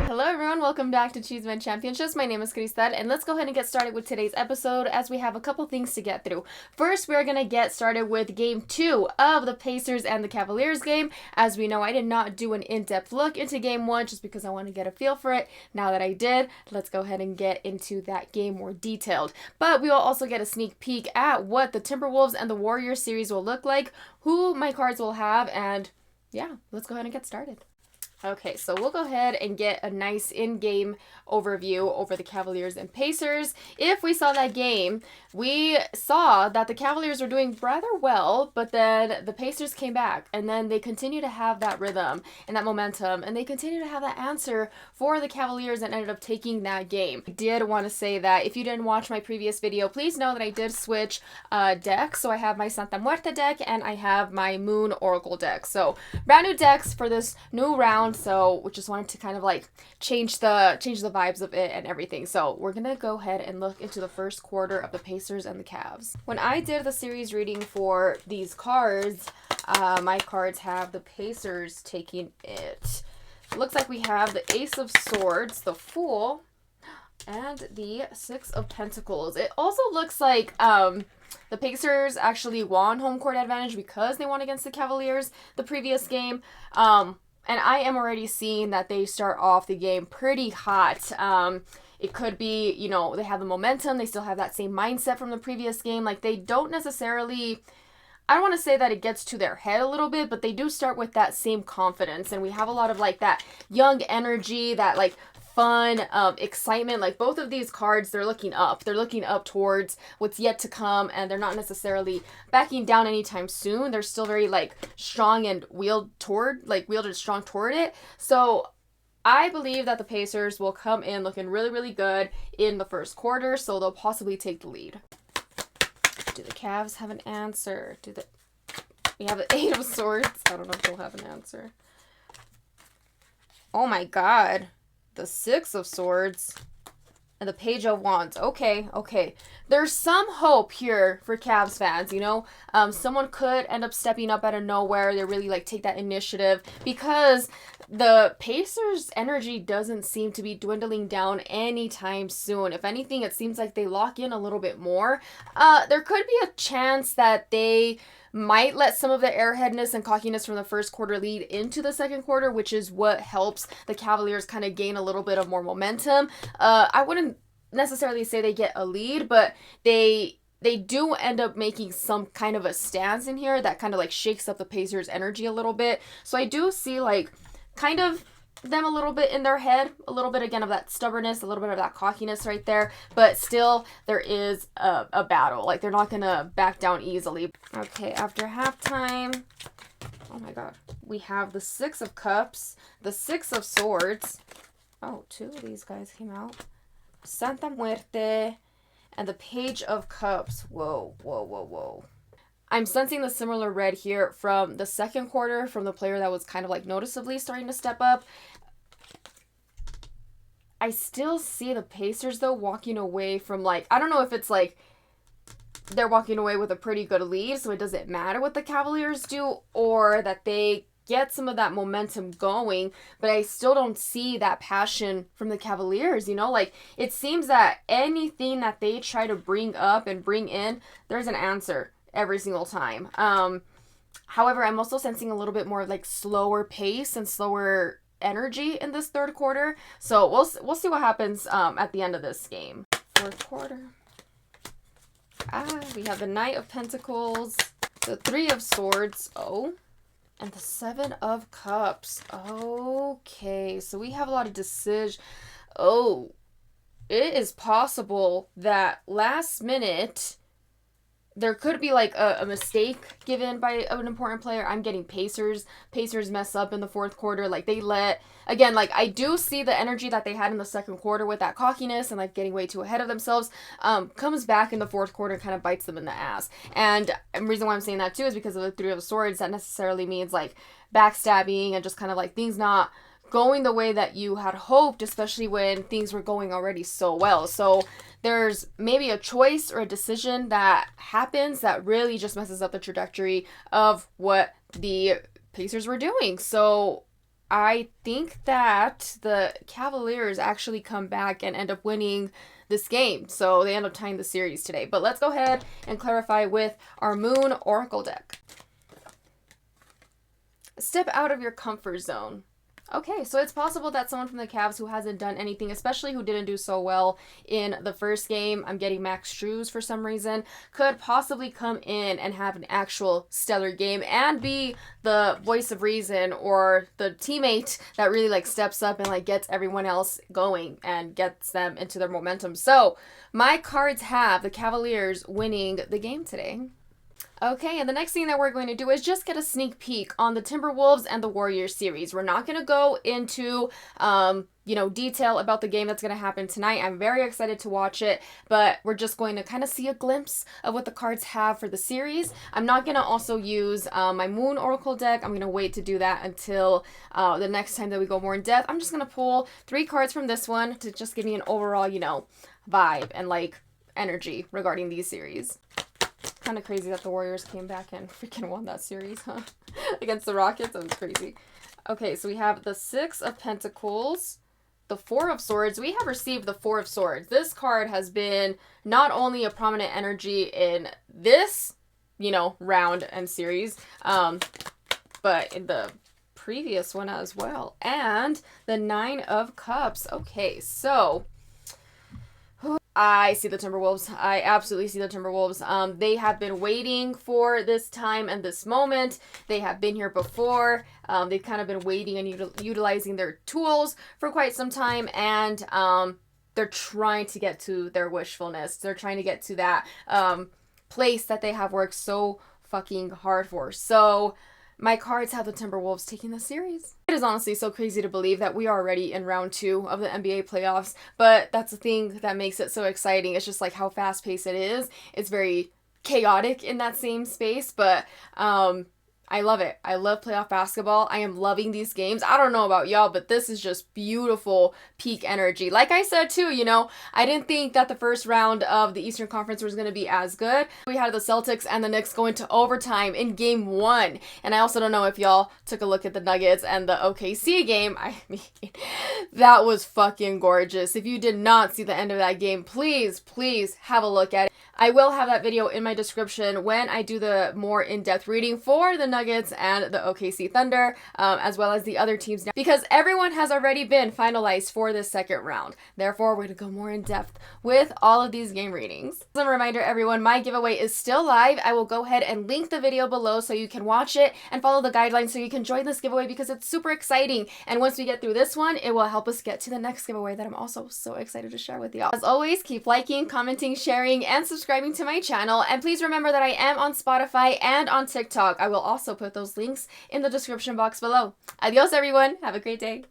Hello everyone, welcome back to Chisme and Championships. My name is Cristal, and let's go ahead and get started with today's episode as we have a couple things to get through. First, we're going to get started with Game 2 of the Pacers and the Cavaliers game. As we know, I did not do an in-depth look into Game 1 just because I want to get a feel for it. Now that I did, let's go ahead and get into that game more detailed. But we will also get a sneak peek at what the Timberwolves and the Warriors series will look like, who my cards will have, and yeah, let's go ahead and get started. Okay, so we'll go ahead and get a nice in-game overview over the Cavaliers and Pacers. If we saw that game, we saw that the Cavaliers were doing rather well, but then the Pacers came back, and then they continue to have that rhythm and that momentum, and they continue to have that answer for the Cavaliers and ended up taking that game. I did want to say that if you didn't watch my previous video, please know that I did switch decks. So I have my Santa Muerte deck, and I have my Moon Oracle deck. So brand new decks for this new round. So we just wanted to kind of like change the vibes of it and everything. So we're gonna go ahead and look into the first quarter of the Pacers and the Cavs. When I did the series reading for these cards, my cards have the Pacers taking it. It looks like we have the Ace of Swords, the Fool, and the Six of Pentacles. It also looks like the Pacers actually won home court advantage because they won against the Cavaliers the previous game. And I am already seeing that they start off the game pretty hot. It could be, you know, they have the momentum. They still have that same mindset from the previous game. Like, they don't necessarily, I don't want to say that it gets to their head a little bit, but they do start with that same confidence. And we have a lot of, like, that young energy, that, like, fun, excitement. Like, both of these cards, they're looking up. They're looking up towards what's yet to come, and they're not necessarily backing down anytime soon. They're still very, like, strong and wielded strong toward it. So I believe that the Pacers will come in looking really, really good in the first quarter, so they'll possibly take the lead. Do the Cavs have an answer? We have the Eight of Swords. I don't know if they'll have an answer. Oh my god. The Six of Swords and the Page of Wands. Okay. There's some hope here for Cavs fans, you know? Someone could end up stepping up out of nowhere. They really, like, take that initiative because the Pacers' energy doesn't seem to be dwindling down anytime soon. If anything, it seems like they lock in a little bit more. There could be a chance that they might let some of the airheadness and cockiness from the first quarter lead into the second quarter, which is what helps the Cavaliers kind of gain a little bit of more momentum. I wouldn't necessarily say they get a lead, but they do end up making some kind of a stance in here that kind of like shakes up the Pacers' energy a little bit. So I do see like kind of them a little bit in their head, a little bit again of that stubbornness, a little bit of that cockiness right there, but still there is a battle. Like, they're not gonna back down easily. Okay, after halftime, oh my god, we have the Six of Cups, the Six of Swords. Oh, two of these guys came out. Santa Muerte and the Page of Cups. Whoa. I'm sensing the similar red here from the second quarter, from the player that was kind of like noticeably starting to step up. I still see the Pacers, though, walking away from, like, I don't know if it's like they're walking away with a pretty good lead, so it doesn't matter what the Cavaliers do, or that they get some of that momentum going, but I still don't see that passion from the Cavaliers, you know? Like, it seems that anything that they try to bring up and bring in, there's an answer every single time. However, I'm also sensing a little bit more like slower pace and slower energy in this third quarter. So we'll see what happens at the end of this game. Fourth quarter. We have the Knight of Pentacles, the Three of Swords, and the Seven of Cups. Okay, so we have a lot of decision. It is possible that last minute there could be like a mistake given by an important player. I'm getting Pacers mess up in the fourth quarter. Like, they again, like, I do see the energy that they had in the second quarter with that cockiness and like getting way too ahead of themselves, comes back in the fourth quarter and kind of bites them in the ass. And the reason why I'm saying that too is because of the Three of Swords. That necessarily means like backstabbing and just kind of like things not going the way that you had hoped, especially when things were going already so well. So there's maybe a choice or a decision that happens that really just messes up the trajectory of what the Pacers were doing. So I think that the Cavaliers actually come back and end up winning this game. So they end up tying the series today. But let's go ahead and clarify with our Moon Oracle deck. Step out of your comfort zone. Okay, so it's possible that someone from the Cavs who hasn't done anything, especially who didn't do so well in the first game, I'm getting Max Strus for some reason, could possibly come in and have an actual stellar game and be the voice of reason or the teammate that really like steps up and like gets everyone else going and gets them into their momentum. So my cards have the Cavaliers winning the game today. Okay, and the next thing that we're going to do is just get a sneak peek on the Timberwolves and the Warriors series. We're not going to go into, detail about the game that's going to happen tonight. I'm very excited to watch it, but we're just going to kind of see a glimpse of what the cards have for the series. I'm not going to also use my Moon Oracle deck. I'm going to wait to do that until the next time that we go more in depth. I'm just going to pull 3 cards from this one to just give me an overall, vibe and like energy regarding these series. Kind of crazy that the Warriors came back and freaking won that series, huh? Against the Rockets. That was crazy. Okay, so we have the 6 of Pentacles, the 4 of Swords. We have received the 4 of Swords. This card has been not only a prominent energy in this, round and series, but in the previous one as well. And the 9 of Cups. Okay, so I see the Timberwolves. I absolutely see the Timberwolves. They have been waiting for this time and this moment. They have been here before. They've kind of been waiting and utilizing their tools for quite some time. And they're trying to get to their wishfulness. They're trying to get to that place that they have worked so fucking hard for. So my cards have the Timberwolves taking the series. It is honestly so crazy to believe that we are already in round 2 of the NBA playoffs, but that's the thing that makes it so exciting. It's just like how fast-paced it is. It's very chaotic in that same space, but I love it. I love playoff basketball. I am loving these games. I don't know about y'all, but this is just beautiful peak energy. Like I said too, I didn't think that the first round of the Eastern Conference was going to be as good. We had the Celtics and the Knicks go into overtime in game 1. And I also don't know if y'all took a look at the Nuggets and the OKC game. I mean, that was fucking gorgeous. If you did not see the end of that game, please have a look at it. I will have that video in my description when I do the more in-depth reading for the Nuggets and the OKC Thunder, as well as the other teams now, because everyone has already been finalized for this second round. Therefore, we're going to go more in-depth with all of these game readings. As a reminder, everyone, my giveaway is still live. I will go ahead and link the video below so you can watch it and follow the guidelines so you can join this giveaway because it's super exciting. And once we get through this one, it will help us get to the next giveaway that I'm also so excited to share with y'all. As always, keep liking, commenting, sharing, and subscribing to my channel. And please remember that I am on Spotify and on TikTok. I will also put those links in the description box below. Adios, everyone. Have a great day.